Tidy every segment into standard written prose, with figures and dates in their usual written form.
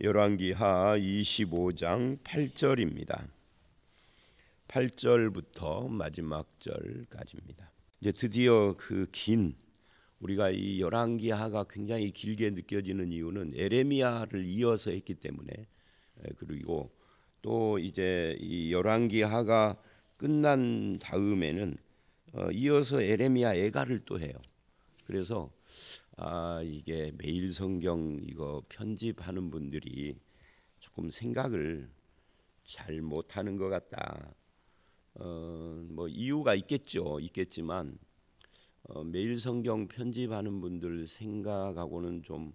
열왕기하 25장 8절입니다. 8절부터 마지막 절까지입니다. 이제 드디어 그 긴 우리가 이 열왕기하가 굉장히 길게 느껴지는 이유는 에레미야를 이어서 했기 때문에, 그리고 또 이제 이 열왕기하가 끝난 다음에는 이어서 에레미야 애가를 또 해요. 그래서 이게 매일 성경 이거 편집하는 분들이 조금 생각을 잘 못하는 것 같다. 뭐 이유가 있겠지만 매일 성경 편집하는 분들 생각하고는 좀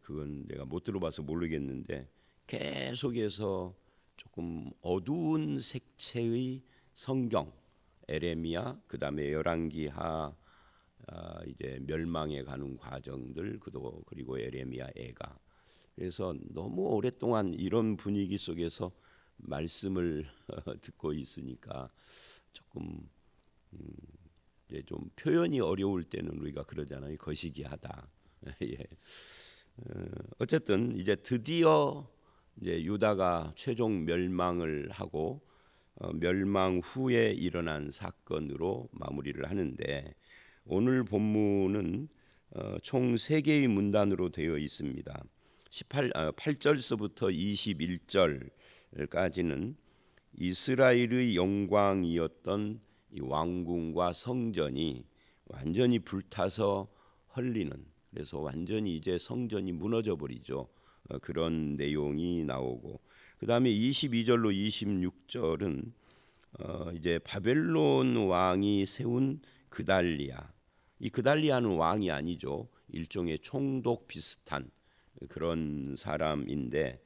그건 내가 못 들어봐서 모르겠는데, 계속해서 조금 어두운 색채의 성경, 에레미야, 그 다음에 열왕기하, 이제 멸망에 가는 과정들, 그리고 에레미야 애가. 그래서 너무 오랫동안 이런 분위기 속에서 말씀을 듣고 있으니까 조금 이제 좀 표현이 어려울 때는 우리가 그러잖아요. 거시기하다. 예. 어쨌든 이제 드디어 이제 유다가 최종 멸망을 하고 멸망 후에 일어난 사건으로 마무리를 하는데, 오늘 본문은 총 3개의 문단으로 되어 있습니다. 8절서부터 21절까지는 이스라엘의 영광이었던 이 왕궁과 성전이 완전히 불타서 헐리는, 그래서 완전히 이제 성전이 무너져 버리죠. 그런 내용이 나오고, 그 다음에 22절로 26절은 이제 바벨론 왕이 세운 그달리아. 이 그달리아는 왕이 아니죠. 일종의 총독 비슷한 그런 사람인데,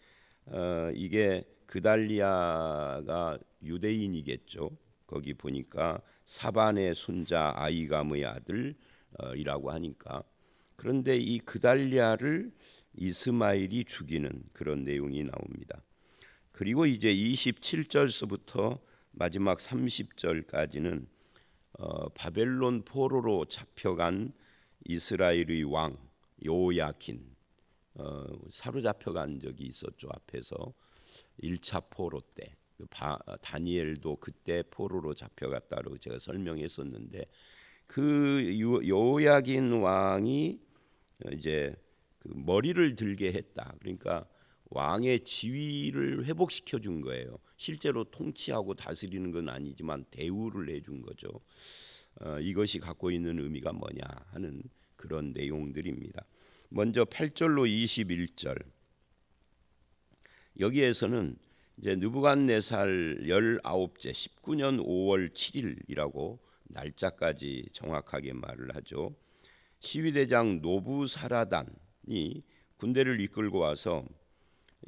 이게 그달리아가 유대인이겠죠. 거기 보니까 사반의 손자 아이감의 아들이라고 하니까. 그런데 이 그달리아를 이스마엘이 죽이는 그런 내용이 나옵니다. 그리고 이제 27절서부터 마지막 30절까지는 바벨론 포로로 잡혀간 이스라엘의 왕 요야킨, 사로잡혀간 적이 있었죠. 앞에서 1차 포로 때 다니엘도 그때 포로로 잡혀갔다고 제가 설명했었는데, 그 요야긴 왕이 이제 그 머리를 들게 했다. 그러니까 왕의 지위를 회복시켜 준 거예요. 실제로 통치하고 다스리는 건 아니지만 대우를 해준 거죠. 이것이 갖고 있는 의미가 뭐냐 하는 그런 내용들입니다. 먼저 8절로 21절, 여기에서는 이제 느부갓네살 19째 19년 5월 7일이라고 날짜까지 정확하게 말을 하죠. 시위대장 노부사라단이 군대를 이끌고 와서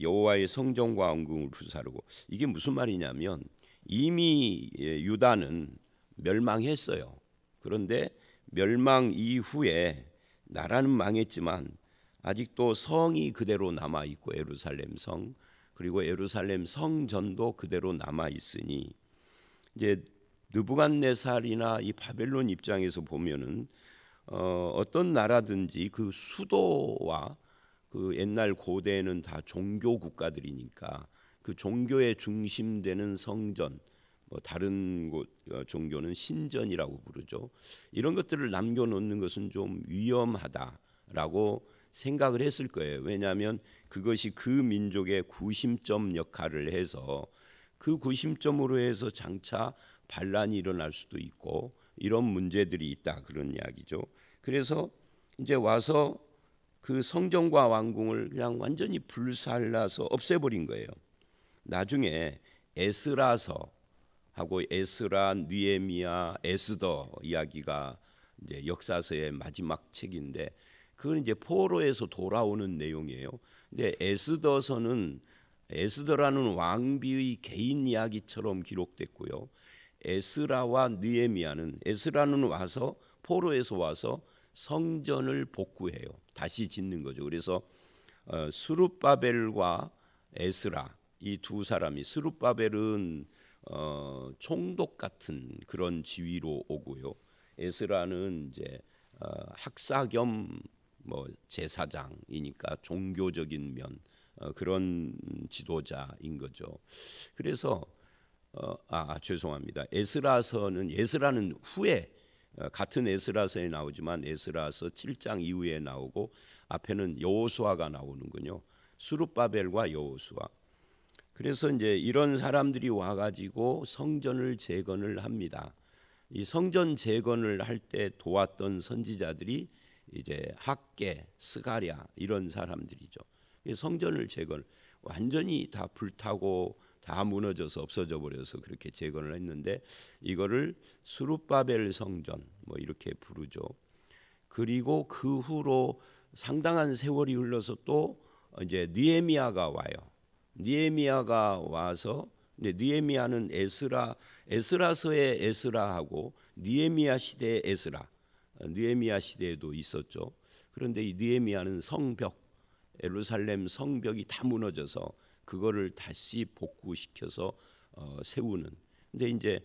여호와의 성전과 왕궁을 불사르고, 이게 무슨 말이냐면 이미 유다는 멸망했어요. 그런데 멸망 이후에 나라는 망했지만 아직도 성이 그대로 남아 있고, 예루살렘 성, 그리고 예루살렘 성전도 그대로 남아 있으니, 이제 느부갓네살이나 이 바벨론 입장에서 보면은 어떤 나라든지 그 수도와 그 옛날 고대에는 다 종교 국가들이니까 그 종교의 중심되는 성전, 뭐 다른 종교는 신전이라고 부르죠. 이런 것들을 남겨놓는 것은 좀 위험하다라고 생각을 했을 거예요. 왜냐하면 그것이 그 민족의 구심점 역할을 해서 그 구심점으로 해서 장차 반란이 일어날 수도 있고 이런 문제들이 있다, 그런 이야기죠. 그래서 이제 와서 그 성전과 왕궁을 그냥 완전히 불살라서 없애버린 거예요. 나중에 에스라서하고 에스라, 느헤미야, 에스더 이야기가 이제 역사서의 마지막 책인데, 그건 이제 포로에서 돌아오는 내용이에요. 근데 에스더라는 왕비의 개인 이야기처럼 기록됐고요. 에스라와 느헤미야는, 에스라는 와서 포로에서 와서 성전을 복구해요. 다시 짓는 거죠. 그래서 스룹바벨과 에스라, 이 두 사람이, 스룹바벨은 총독 같은 그런 지위로 오고요. 에스라는 이제 학사 겸 뭐 제사장이니까 종교적인 면, 그런 지도자인 거죠. 그래서 죄송합니다. 에스라는 후에 같은 에스라서에 나오지만 에스라서 7장 이후에 나오고 앞에는 여호수아가 나오는군요. 스룹바벨과 여호수아. 그래서 이제 이런 사람들이 와가지고 성전을 재건을 합니다. 이 성전 재건을 할 때 도왔던 선지자들이 이제 학개, 스가랴 이런 사람들이죠. 성전을 재건 완전히 다 불타고 다 무너져서 없어져 버려서 그렇게 재건을 했는데 이거를 스룹바벨 성전 뭐 이렇게 부르죠. 그리고 그 후로 상당한 세월이 흘러서 또 이제 느헤미야가 와요. 느헤미야가 와서 근데 느헤미야는 에스라서의 에스라하고 느헤미야 시대의 에스라, 느헤미야 시대에도 있었죠. 그런데 이 느헤미야는 성벽, 예루살렘 성벽이 다 무너져서 그거를 다시 복구시켜서 세우는. 근데 이제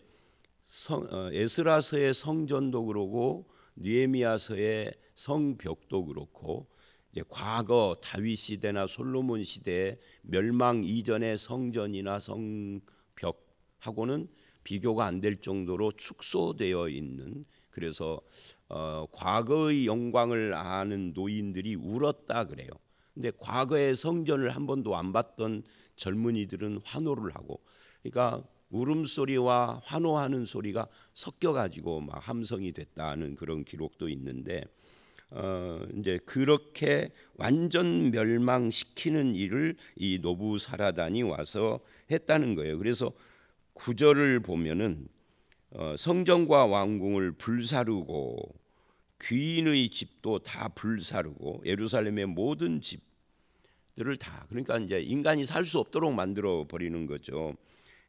에스라서의 성전도 그러고 느헤미야서의 성벽도 그렇고 이제 과거 다윗 시대나 솔로몬 시대의 멸망 이전의 성전이나 성벽하고는 비교가 안 될 정도로 축소되어 있는, 그래서 과거의 영광을 아는 노인들이 울었다 그래요. 근데 과거의 성전을 한 번도 안 봤던 젊은이들은 환호를 하고, 그러니까 울음소리와 환호하는 소리가 섞여가지고 막 함성이 됐다는 그런 기록도 있는데, 이제 그렇게 완전 멸망시키는 일을 이 노부사라단이 와서 했다는 거예요. 그래서 구절을 보면은 성전과 왕궁을 불사르고 귀인의 집도 다 불사르고 예루살렘의 모든 집들을 다, 그러니까 이제 인간이 살 수 없도록 만들어 버리는 거죠.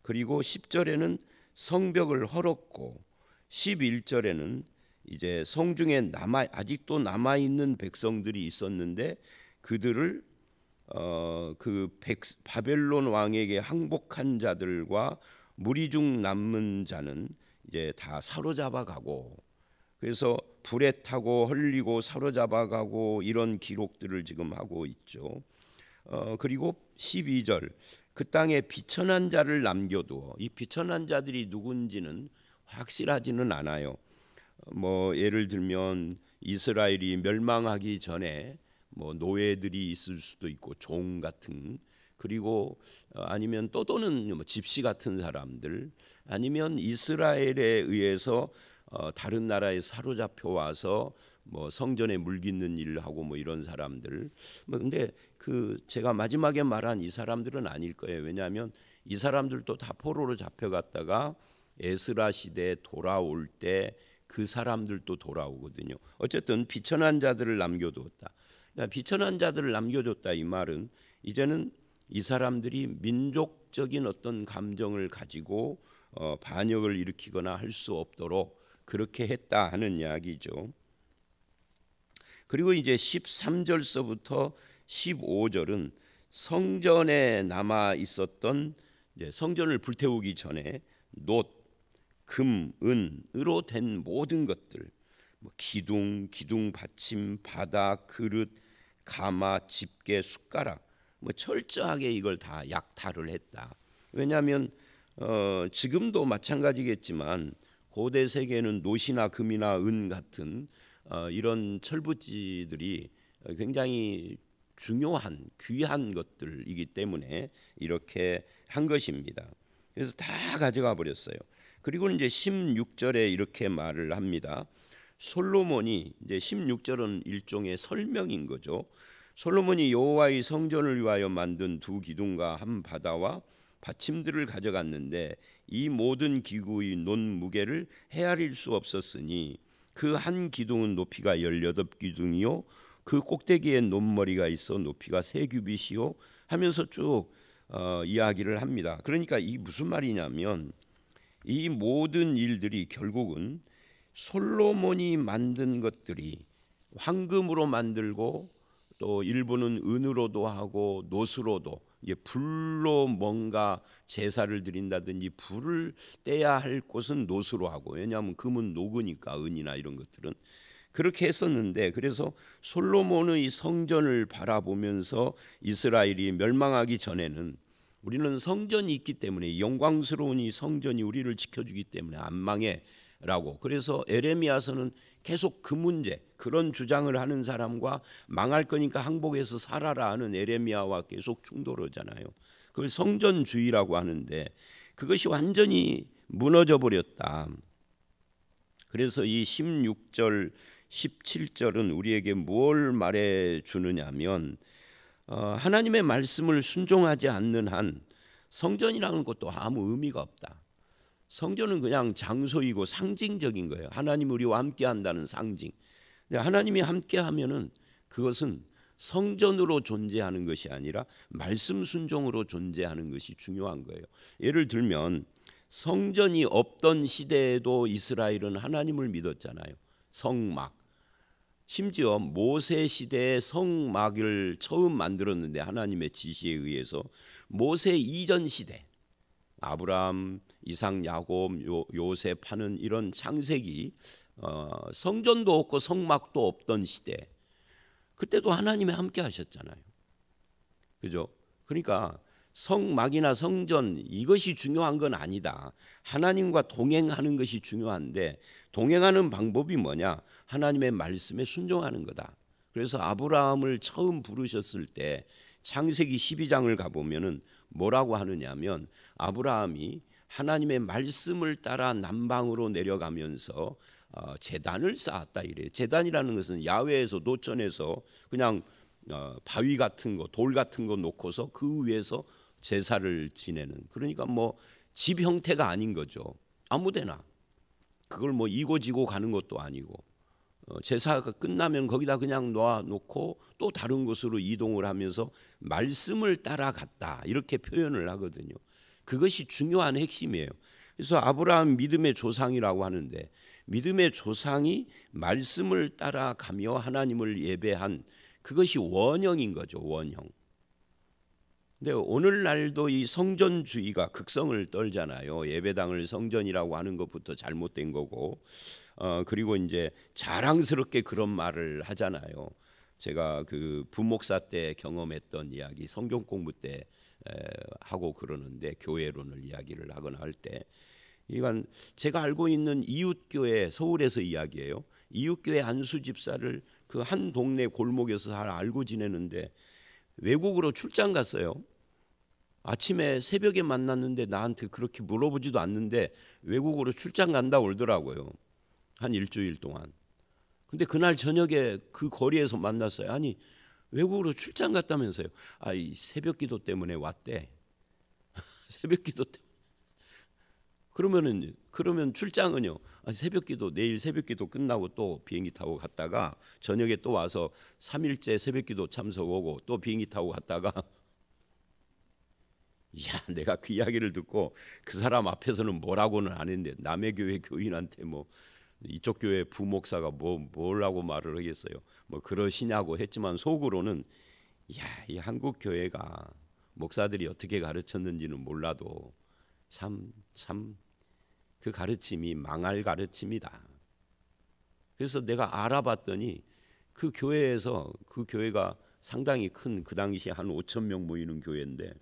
그리고 10절에는 성벽을 헐었고 11절에는 이제 성중에 아직도 남아 있는 백성들이 있었는데 그들을 바벨론 왕에게 항복한 자들과 무리 중 남은 자는 이제 다 사로잡아 가고, 그래서 불에 타고 흘리고 사로잡아 가고 이런 기록들을 지금 하고 있죠. 그리고 12절 그 땅에 비천한 자를 남겨두어, 이 비천한 자들이 누군지는 확실하지는 않아요. 뭐 예를 들면 이스라엘이 멸망하기 전에 뭐 노예들이 있을 수도 있고 종 같은, 그리고 아니면 또는 뭐 집시 같은 사람들, 아니면 이스라엘에 의해서 다른 나라에 사로잡혀 와서 뭐 성전에 물깃는 일을 하고 뭐 이런 사람들. 뭐 근데 제가 마지막에 말한 이 사람들은 아닐 거예요. 왜냐하면 이 사람들도 다 포로로 잡혀갔다가 에스라 시대에 돌아올 때 그 사람들도 돌아오거든요. 어쨌든 비천한 자들을 남겨두었다. 그러니까 비천한 자들을 남겨뒀다 이 말은 이제는 이 사람들이 민족적인 어떤 감정을 가지고 반역을 일으키거나 할 수 없도록 그렇게 했다 하는 이야기죠. 그리고 이제 13절서부터 15절은 성전에 남아 있었던, 이제 성전을 불태우기 전에 놋, 금, 은으로 된 모든 것들, 뭐 기둥 받침, 바닥, 그릇, 가마, 집게, 숟가락, 뭐 철저하게 이걸 다 약탈을 했다. 왜냐하면 지금도 마찬가지겠지만 고대 세계는 놋이나 금이나 은 같은 이런 철부지들이 굉장히 중요한 귀한 것들이기 때문에 이렇게 한 것입니다. 그래서 다 가져가 버렸어요. 그리고 이제 16절에 이렇게 말을 합니다. 솔로몬이, 이제 16절은 일종의 설명인 거죠. 솔로몬이 여호와의 성전을 위하여 만든 두 기둥과 한 바다와 받침들을 가져갔는데 이 모든 기구의 논 무게를 헤아릴 수 없었으니 그 한 기둥은 높이가 18기둥이요 그 꼭대기에 논머리가 있어 높이가 3규빗이요 하면서 쭉 이야기를 합니다. 그러니까 이 무슨 말이냐면 이 모든 일들이 결국은 솔로몬이 만든 것들이 황금으로 만들고 또 일부는 은으로도 하고 놋으로도, 이제 불로 뭔가 제사를 드린다든지 불을 떼야 할 곳은 놋으로 하고, 왜냐하면 금은 녹으니까 은이나 이런 것들은. 그렇게 했었는데, 그래서 솔로몬의 성전을 바라보면서 이스라엘이 멸망하기 전에는 우리는 성전이 있기 때문에, 영광스러운 이 성전이 우리를 지켜주기 때문에 안 망해라고. 그래서 에레미야서는 계속 그 문제, 그런 주장을 하는 사람과 망할 거니까 항복해서 살아라 하는 에레미야와 계속 충돌하잖아요. 그걸 성전주의라고 하는데, 그것이 완전히 무너져 버렸다. 그래서 이 16절 17절은 우리에게 뭘 말해 주느냐면, 하나님의 말씀을 순종하지 않는 한 성전이라는 것도 아무 의미가 없다. 성전은 그냥 장소이고 상징적인 거예요. 하나님 우리와 함께 한다는 상징. 근데 하나님이 함께 하면은 그것은 성전으로 존재하는 것이 아니라 말씀 순종으로 존재하는 것이 중요한 거예요. 예를 들면 성전이 없던 시대에도 이스라엘은 하나님을 믿었잖아요. 성막. 심지어 모세 시대에 성막을 처음 만들었는데, 하나님의 지시에 의해서 모세 이전 시대, 아브라함, 이삭, 야곱, 요셉 하는 이런 창세기, 성전도 없고 성막도 없던 시대, 그때도 하나님이 함께 하셨잖아요. 그죠? 그러니까 성막이나 성전, 이것이 중요한 건 아니다. 하나님과 동행하는 것이 중요한데, 동행하는 방법이 뭐냐? 하나님의 말씀에 순종하는 거다. 그래서 아브라함을 처음 부르셨을 때 창세기 12장을 가보면은 뭐라고 하느냐면, 아브라함이 하나님의 말씀을 따라 남방으로 내려가면서 제단을 쌓았다 이래요. 제단이라는 것은 야외에서, 노천에서 그냥 바위 같은 거, 돌 같은 거 놓고서 그 위에서 제사를 지내는, 그러니까 뭐 집 형태가 아닌 거죠. 아무데나 그걸 뭐 이고지고 가는 것도 아니고, 제사가 끝나면 거기다 그냥 놓아놓고 또 다른 곳으로 이동을 하면서 말씀을 따라갔다, 이렇게 표현을 하거든요. 그것이 중요한 핵심이에요. 그래서 아브라함 믿음의 조상이라고 하는데, 믿음의 조상이 말씀을 따라가며 하나님을 예배한, 그것이 원형인 거죠. 원형. 근데 오늘날도 이 성전주의가 극성을 떨잖아요. 예배당을 성전이라고 하는 것부터 잘못된 거고, 그리고 이제 자랑스럽게 그런 말을 하잖아요. 제가 그 부목사 때 경험했던 이야기, 성경 공부 때 하고 그러는데, 교회론을 이야기를 하거나 할 때, 이건 제가 알고 있는 이웃교회, 서울에서 이야기예요. 이웃교회 안수 집사를 그 한 동네 골목에서 잘 알고 지내는데 외국으로 출장 갔어요. 아침에 새벽에 만났는데 나한테 그렇게 물어보지도 않는데 외국으로 출장 간다 그러더라고요. 한 일주일 동안. 근데 그날 저녁에 그 거리에서 만났어요. 아니, 외국으로 출장 갔다면서요. 이 새벽 기도 때문에 왔대. 새벽 기도 때문에. 그러면 출장은요? 새벽 기도, 내일 새벽 기도 끝나고 또 비행기 타고 갔다가 저녁에 또 와서 3일째 새벽 기도 참석하고 또 비행기 타고 갔다가, 내가 그 이야기를 듣고 그 사람 앞에서는 뭐라고는 안 했는데, 남의 교회 교인한테 뭐 이쪽 교회 부목사가 뭐라고 말을 하겠어요. 뭐 그러시냐고 했지만 속으로는, 이 한국 교회가 목사들이 어떻게 가르쳤는지는 몰라도 참 그 가르침이 망할 가르침이다. 그래서 내가 알아봤더니 그 교회에서, 그 교회가 상당히 큰, 그 당시에 한 5천 명 모이는 교회인데,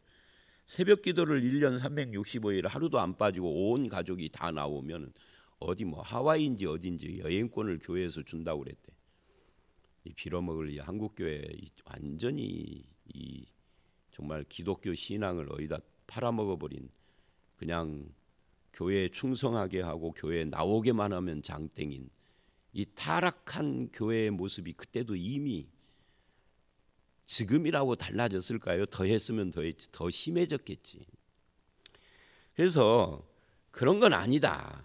새벽 기도를 1년 365일 하루도 안 빠지고 온 가족이 다 나오면 어디 뭐 하와이인지 어딘지 여행권을 교회에서 준다고 그랬대. 이 빌어먹을 이 한국 교회 완전히 이 정말 기독교 신앙을 어디다 팔아먹어버린, 그냥 교회에 충성하게 하고 교회에 나오게만 하면 장땡인 이 타락한 교회의 모습이 그때도 이미, 지금이라고 달라졌을까요? 더 했으면 더 심해졌겠지. 그래서 그런 건 아니다.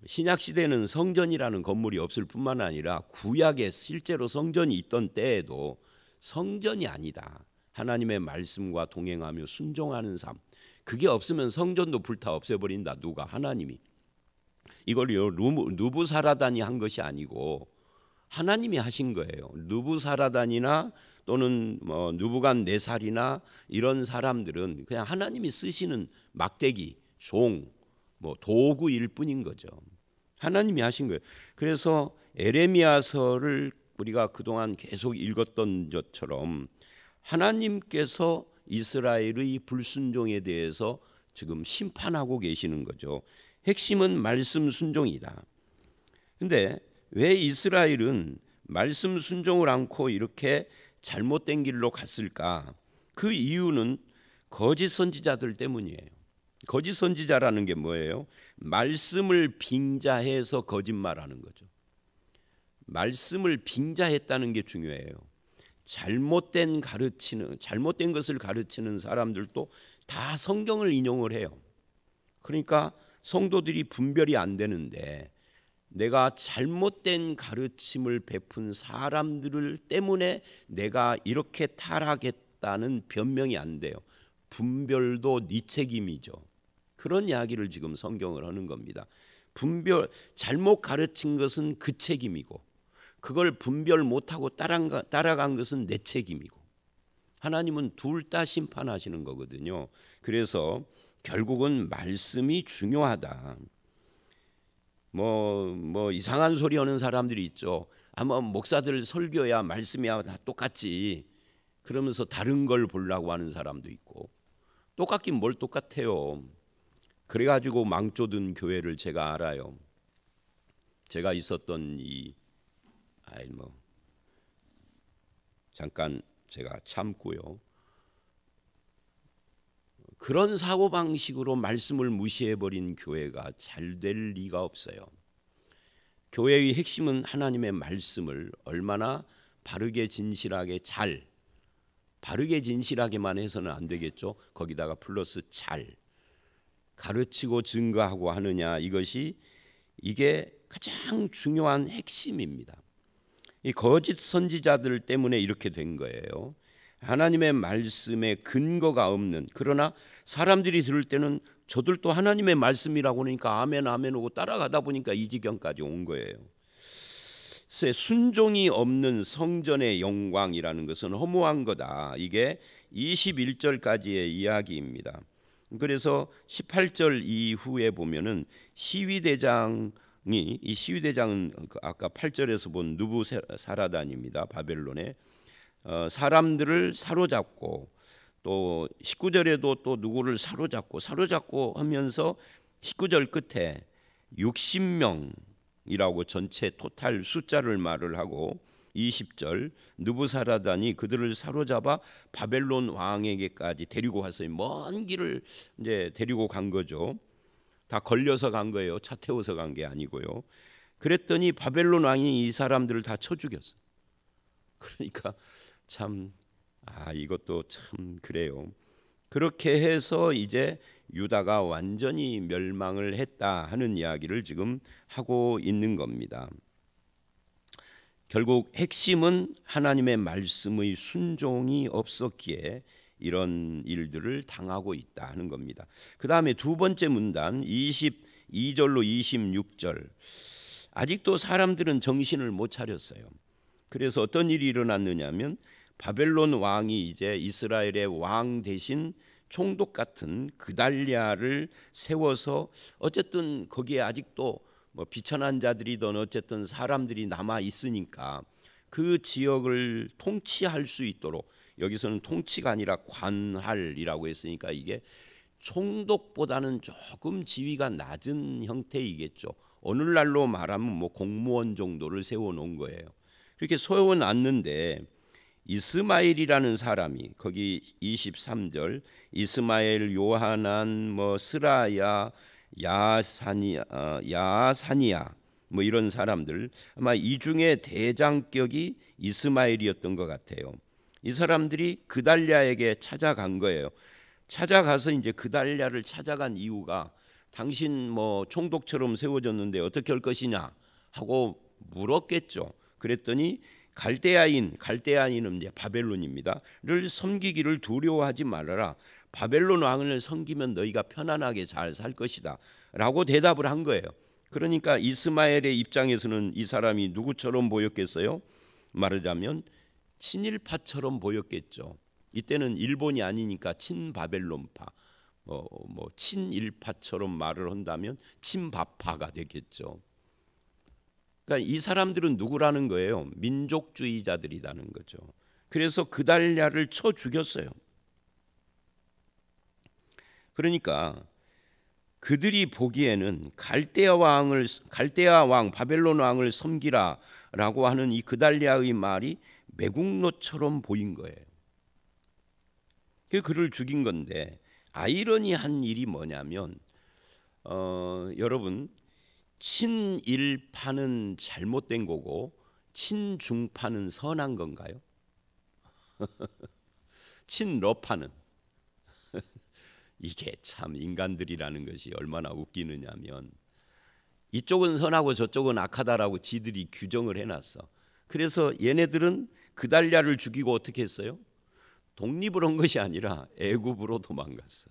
신약 시대는 성전이라는 건물이 없을 뿐만 아니라 구약에 실제로 성전이 있던 때에도 성전이 아니다. 하나님의 말씀과 동행하며 순종하는 삶. 그게 없으면 성전도 불타 없애버린다. 누가? 하나님이. 이걸요 누부사라단이 한 것이 아니고 하나님이 하신 거예요. 누부사라단이나 또는 뭐 누부갓네살이나 이런 사람들은 그냥 하나님이 쓰시는 막대기, 종, 뭐 도구일 뿐인 거죠. 하나님이 하신 거예요. 그래서 에레미야서를 우리가 그동안 계속 읽었던 것처럼 하나님께서 이스라엘의 불순종에 대해서 지금 심판하고 계시는 거죠. 핵심은 말씀 순종이다. 근데 왜 이스라엘은 말씀 순종을 않고 이렇게 잘못된 길로 갔을까? 그 이유는 거짓 선지자들 때문이에요. 거짓 선지자라는 게 뭐예요? 말씀을 빙자해서 거짓말하는 거죠. 말씀을 빙자했다는 게 중요해요. 잘못된 것을 가르치는 사람들도 다 성경을 인용을 해요. 그러니까 성도들이 분별이 안 되는데 내가 잘못된 가르침을 베푼 사람들을 때문에 내가 이렇게 타락했다는 변명이 안 돼요. 분별도 네 책임이죠. 그런 이야기를 지금 성경을 하는 겁니다. 잘못 가르친 것은 그 책임이고 그걸 분별 못하고 따라간 것은 내 책임이고 하나님은 둘 다 심판하시는 거거든요. 그래서 결국은 말씀이 중요하다. 뭐 이상한 소리 하는 사람들이 있죠. 아마 목사들 설교야 말씀이야 다 똑같지. 그러면서 다른 걸 보려고 하는 사람도 있고 똑같긴 뭘 똑같아요. 그래가지고 망조든 교회를 제가 알아요. 제가 있었던 잠깐 제가 참고요. 그런 사고방식으로 말씀을 무시해버린 교회가 잘 될 리가 없어요. 교회의 핵심은 하나님의 말씀을 얼마나 바르게 진실하게만 해서는 안 되겠죠. 거기다가 플러스 잘 가르치고 증거하고 하느냐, 이게 가장 중요한 핵심입니다. 이 거짓 선지자들 때문에 이렇게 된 거예요. 하나님의 말씀에 근거가 없는, 그러나 사람들이 들을 때는 저들도 하나님의 말씀이라고 하니까 아멘 아멘 하고 따라가다 보니까 이 지경까지 온 거예요. 순종이 없는 성전의 영광이라는 것은 허무한 거다. 이게 21절까지의 이야기입니다. 그래서 18절 이후에 보면은 시위대장은 아까 8절에서 본 느부사라단입니다. 바벨론에 사람들을 사로잡고 또 19절에도 또 누구를 사로잡고 하면서 19절 끝에 60명이라고 전체 토탈 숫자를 말을 하고 20절 느부사라단이 그들을 사로잡아 바벨론 왕에게까지 데리고 갔어요. 먼 길을 이제 데리고 간 거죠. 다 걸려서 간 거예요. 차 태워서 간 게 아니고요. 그랬더니 바벨론 왕이 이 사람들을 다 쳐 죽였어. 그러니까 참 이것도 참 그래요. 그렇게 해서 이제 유다가 완전히 멸망을 했다 하는 이야기를 지금 하고 있는 겁니다. 결국 핵심은 하나님의 말씀의 순종이 없었기에 이런 일들을 당하고 있다 하는 겁니다. 그 다음에 두 번째 문단 22절로 26절, 아직도 사람들은 정신을 못 차렸어요. 그래서 어떤 일이 일어났느냐면 바벨론 왕이 이제 이스라엘의 왕 대신 총독 같은 그달랴를 세워서 어쨌든 거기에 아직도 비천한 자들이든 어쨌든 사람들이 남아 있으니까 그 지역을 통치할 수 있도록, 여기서는 통치가 아니라 관할이라고 했으니까 이게 총독보다는 조금 지위가 낮은 형태이겠죠. 오늘날로 말하면 공무원 정도를 세워놓은 거예요. 그렇게 세워놨는데 이스마엘이라는 사람이 거기 23절 이스마엘, 요하난, 스라야, 야사니야 이런 사람들, 아마 이 중에 대장격이 이스마엘이었던 것 같아요. 이 사람들이 그달랴에게 찾아간 거예요. 찾아가서 이제 그달랴를 찾아간 이유가 당신 총독처럼 세워졌는데 어떻게 할 것이냐 하고 물었겠죠. 그랬더니 갈대아인은 이제 바벨론입니다.를 섬기기를 두려워하지 말아라. 바벨론 왕을 섬기면 너희가 편안하게 잘 살 것이다라고 대답을 한 거예요. 그러니까 이스마엘의 입장에서는 이 사람이 누구처럼 보였겠어요? 말하자면 친일파처럼 보였겠죠. 이때는 일본이 아니니까 친바벨론파, 친일파처럼 말을 한다면 친바파가 되겠죠. 그러니까 이 사람들은 누구라는 거예요? 민족주의자들이라는 거죠. 그래서 그달랴를 쳐 죽였어요. 그러니까 그들이 보기에는 갈대아 왕 바벨론 왕을 섬기라라고 하는 이 그달랴의 말이 매국노처럼 보인 거예요. 그를 죽인 건데, 아이러니한 일이 뭐냐면 여러분, 친일파는 잘못된 거고 친중파는 선한 건가요? 친러파는 이게 참 인간들이라는 것이 얼마나 웃기느냐면, 이쪽은 선하고 저쪽은 악하다라고 지들이 규정을 해놨어. 그래서 얘네들은 그달랴를 죽이고 어떻게 했어요? 독립을 한 것이 아니라 애굽으로 도망갔어.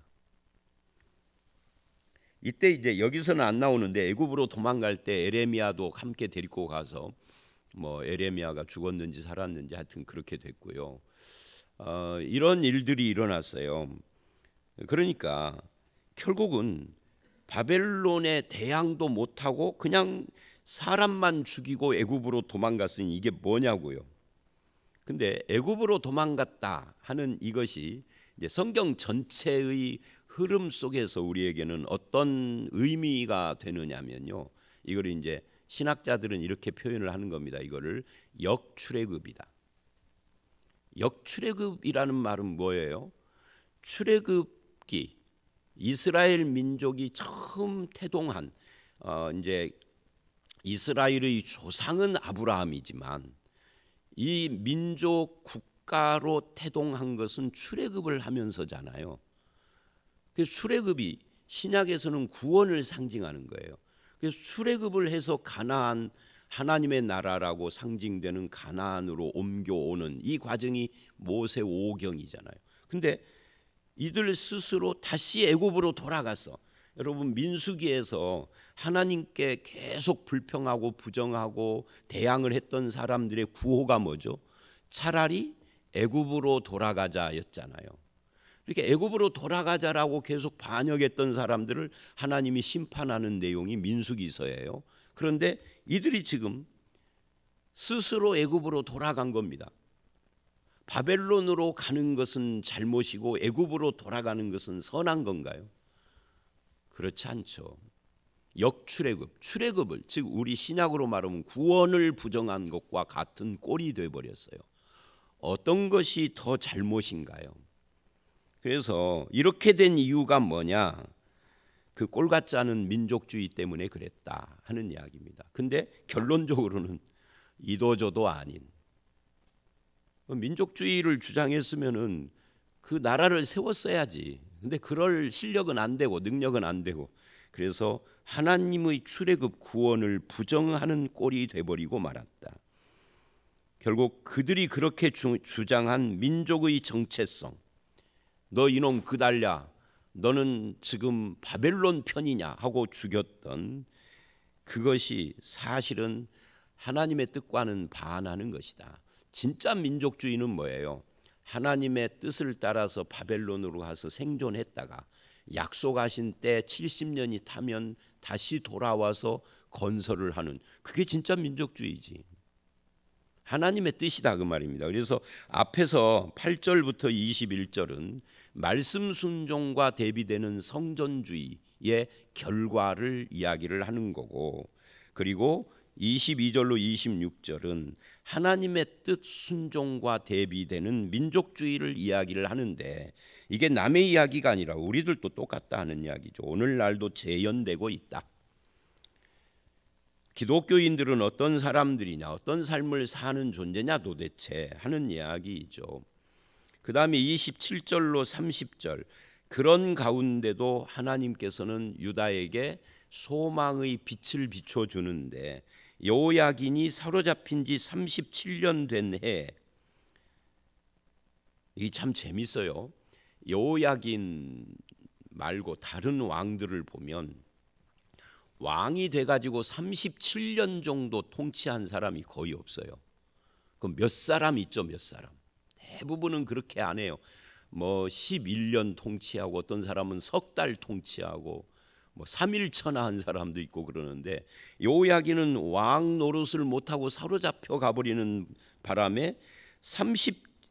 이때 이제 여기서는 안 나오는데 애굽으로 도망갈 때 에레미야도 함께 데리고 가서 뭐 에레미야가 죽었는지 살았는지 하여튼 그렇게 됐고요. 이런 일들이 일어났어요. 그러니까 결국은 바벨론에 대항도 못하고 그냥 사람만 죽이고 애굽으로 도망갔으니 이게 뭐냐고요. 근데 애굽으로 도망갔다 하는 이것이 이제 성경 전체의 흐름 속에서 우리에게는 어떤 의미가 되느냐면요, 이걸 이제 신학자들은 이렇게 표현을 하는 겁니다. 이거를 역출애굽이다. 역출애굽이라는 말은 뭐예요? 출애굽기, 이스라엘 민족이 처음 태동한 이제 이스라엘의 조상은 아브라함이지만 이 민족 국가로 태동한 것은 출애굽을 하면서잖아요. 그래서 출애굽이 신약에서는 구원을 상징하는 거예요. 그래서 출애굽을 해서 가나안, 하나님의 나라라고 상징되는 가나안으로 옮겨오는 이 과정이 모세 오경이잖아요. 근데 이들 스스로 다시 애굽으로 돌아가서, 여러분 민수기에서 하나님께 계속 불평하고 부정하고 대항을 했던 사람들의 구호가 뭐죠? 차라리 애굽으로 돌아가자였잖아요. 이렇게 애굽으로 돌아가자라고 계속 반역했던 사람들을 하나님이 심판하는 내용이 민수기서예요. 그런데 이들이 지금 스스로 애굽으로 돌아간 겁니다. 바벨론으로 가는 것은 잘못이고 애굽으로 돌아가는 것은 선한 건가요? 그렇지 않죠. 역출애굽, 출애굽을, 즉 우리 신약으로 말하면 구원을 부정한 것과 같은 꼴이 되어버렸어요. 어떤 것이 더 잘못인가요? 그래서 이렇게 된 이유가 뭐냐? 그 꼴 같지 않은 민족주의 때문에 그랬다 하는 이야기입니다. 근데 결론적으로는 이도저도 아닌, 민족주의를 주장했으면은 그 나라를 세웠어야지. 근데 그럴 실력은 안 되고 능력은 안 되고, 그래서 하나님의 출애굽 구원을 부정하는 꼴이 돼버리고 말았다. 결국 그들이 그렇게 주장한 민족의 정체성, 너 이놈 그달랴, 너는 지금 바벨론 편이냐 하고 죽였던 그것이 사실은 하나님의 뜻과는 반하는 것이다. 진짜 민족주의는 뭐예요? 하나님의 뜻을 따라서 바벨론으로 가서 생존했다가 약속하신 때 70년이 타면 다시 돌아와서 건설을 하는, 그게 진짜 민족주의지. 하나님의 뜻이다 그 말입니다. 그래서 앞에서 8절부터 21절은 말씀 순종과 대비되는 성전주의의 결과를 이야기를 하는 거고, 그리고 22절로 26절은 하나님의 뜻 순종과 대비되는 민족주의를 이야기를 하는데, 이게 남의 이야기가 아니라 우리들도 똑같다 하는 이야기죠. 오늘날도 재현되고 있다. 기독교인들은 어떤 사람들이냐, 어떤 삶을 사는 존재냐 도대체 하는 이야기이죠. 그 다음에 27절로 30절, 그런 가운데도 하나님께서는 유다에게 소망의 빛을 비춰주는데, 여호야긴이 사로잡힌 지 37년 된 해, 이게 참 재밌어요. 여호야긴 말고 다른 왕들을 보면 왕이 돼가지고 37년 정도 통치한 사람이 거의 없어요. 그럼 몇 사람 있죠, 몇 사람. 대부분은 그렇게 안 해요. 뭐 11년 통치하고 어떤 사람은 석 달 통치하고 뭐 3일천하 한 사람도 있고 그러는데, 여호야긴은 왕 노릇을 못하고 사로잡혀 가버리는 바람에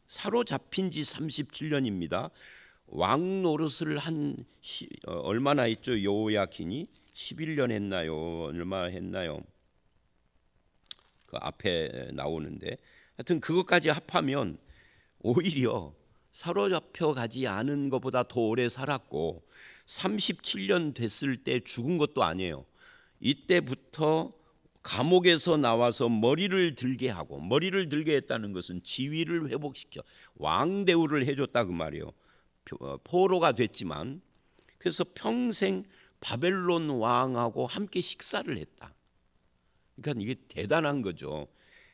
사로잡힌 지 37년입니다. 왕 노릇을 얼마나 했죠? 여호야긴이 11년 했나요? 얼마 했나요? 그 앞에 나오는데, 하여튼 그것까지 합하면 오히려 사로잡혀 가지 않은 것보다 더 오래 살았고, 37년 됐을 때 죽은 것도 아니에요. 이때부터 감옥에서 나와서 머리를 들게 하고, 머리를 들게 했다는 것은 지위를 회복시켜 왕 대우를 해줬다 그 말이에요. 포로가 됐지만, 그래서 평생 바벨론 왕하고 함께 식사를 했다. 그러니까 이게 대단한 거죠.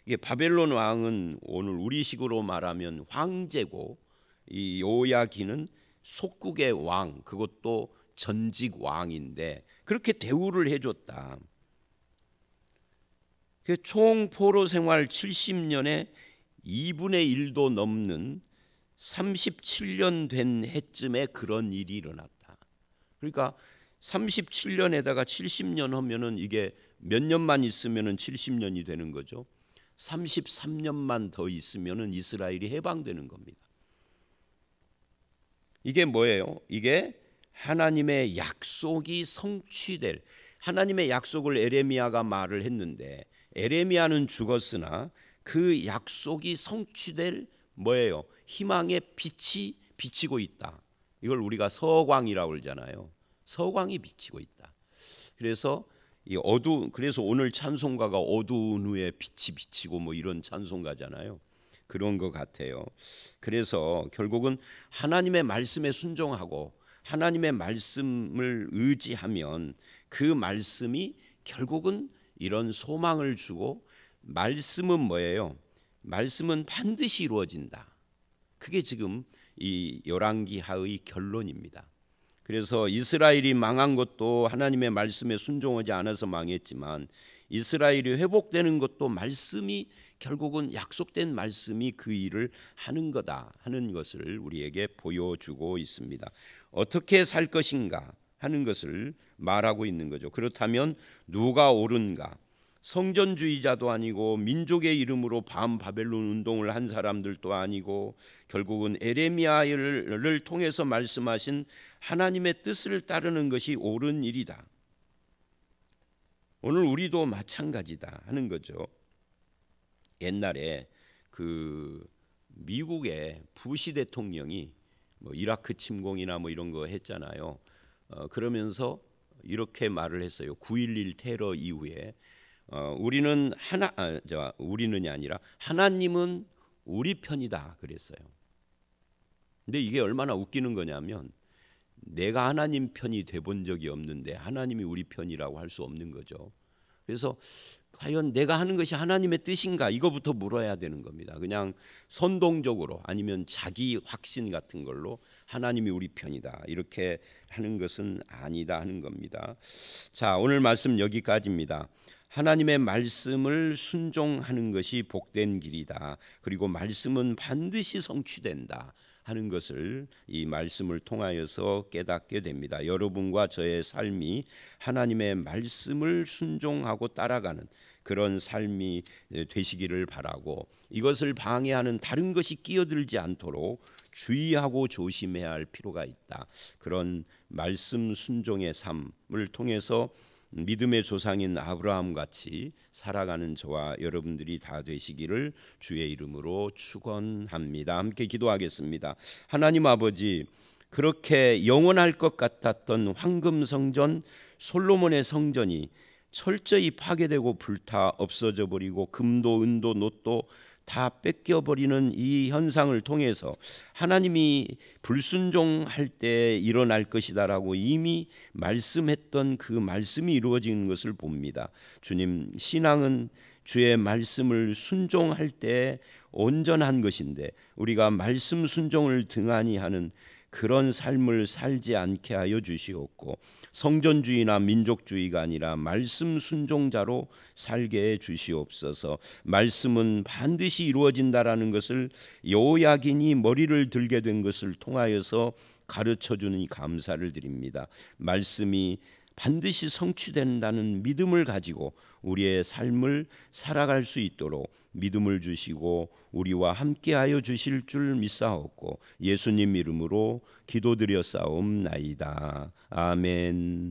이게 바벨론 왕은 오늘 우리식으로 말하면 황제고, 이 여호야긴은 속국의 왕, 그것도 전직 왕인데 그렇게 대우를 해줬다. 총 포로 생활 70년에 2분의 1도 넘는 37년 된 해쯤에 그런 일이 일어났다. 그러니까 37년에다가 70년 하면은 이게 몇 년만 있으면은 70년이 되는 거죠. 33년만 더 있으면은 이스라엘이 해방되는 겁니다. 이게 뭐예요? 이게 하나님의 약속이 성취될, 하나님의 약속을 에레미야가 말을 했는데, 에레미야는 죽었으나 그 약속이 성취될 뭐예요? 희망의 빛이 비치고 있다. 이걸 우리가 서광이라고 그러잖아요. 서광이 비치고 있다. 그래서 그래서 오늘 찬송가가 어두운 후에 빛이 비치고 뭐 이런 찬송가잖아요. 그런 것 같아요. 그래서 결국은 하나님의 말씀에 순종하고 하나님의 말씀을 의지하면 그 말씀이 결국은 이런 소망을 주고, 말씀은 뭐예요? 말씀은 반드시 이루어진다. 그게 지금 이 열왕기하의 결론입니다. 그래서 이스라엘이 망한 것도 하나님의 말씀에 순종하지 않아서 망했지만, 이스라엘이 회복되는 것도 말씀이, 결국은 약속된 말씀이 그 일을 하는 거다 하는 것을 우리에게 보여주고 있습니다. 어떻게 살 것인가 하는 것을 말하고 있는 거죠. 그렇다면 누가 옳은가? 성전주의자도 아니고 민족의 이름으로 바벨론 운동을 한 사람들도 아니고, 결국은 에레미야를 통해서 말씀하신 하나님의 뜻을 따르는 것이 옳은 일이다. 오늘 우리도 마찬가지다 하는 거죠. 옛날에 그 미국의 부시 대통령이 뭐 이라크 침공이나 뭐 이런 거 했잖아요. 그러면서 이렇게 말을 했어요. 9.11 테러 이후에 우리는이 아니라 하나님은 우리 편이다 그랬어요. 근데 이게 얼마나 웃기는 거냐면, 내가 하나님 편이 돼본 적이 없는데 하나님이 우리 편이라고 할 수 없는 거죠. 그래서 과연 내가 하는 것이 하나님의 뜻인가, 이거부터 물어야 되는 겁니다. 그냥 선동적으로 아니면 자기 확신 같은 걸로 하나님이 우리 편이다 이렇게 하는 것은 아니다 하는 겁니다. 자, 오늘 말씀 여기까지입니다. 하나님의 말씀을 순종하는 것이 복된 길이다. 그리고 말씀은 반드시 성취된다 하는 것을 이 말씀을 통하여서 깨닫게 됩니다. 여러분과 저의 삶이 하나님의 말씀을 순종하고 따라가는 그런 삶이 되시기를 바라고, 이것을 방해하는 다른 것이 끼어들지 않도록 주의하고 조심해야 할 필요가 있다. 그런 말씀 순종의 삶을 통해서 믿음의 조상인 아브라함 같이 살아가는 저와 여러분들이 다 되시기를 주의 이름으로 축원합니다. 함께 기도하겠습니다. 하나님 아버지, 그렇게 영원할 것 같았던 황금 성전, 솔로몬의 성전이 철저히 파괴되고 불타 없어져 버리고, 금도 은도 놋도 다 뺏겨버리는 이 현상을 통해서 하나님이 불순종할 때 일어날 것이다라고 이미 말씀했던 그 말씀이 이루어지는 것을 봅니다. 주님, 신앙은 주의 말씀을 순종할 때 온전한 것인데, 우리가 말씀 순종을 등한히 하는 그런 삶을 살지 않게 하여 주시옵고, 성전주의나 민족주의가 아니라 말씀 순종자로 살게 해 주시옵소서. 말씀은 반드시 이루어진다라는 것을 여호야긴이 머리를 들게 된 것을 통하여서 가르쳐 주니 감사를 드립니다. 말씀이 반드시 성취된다는 믿음을 가지고 우리의 삶을 살아갈 수 있도록 믿음을 주시고 우리와 함께하여 주실 줄 믿사옵고 예수님 이름으로 기도드렸사옵나이다. 아멘.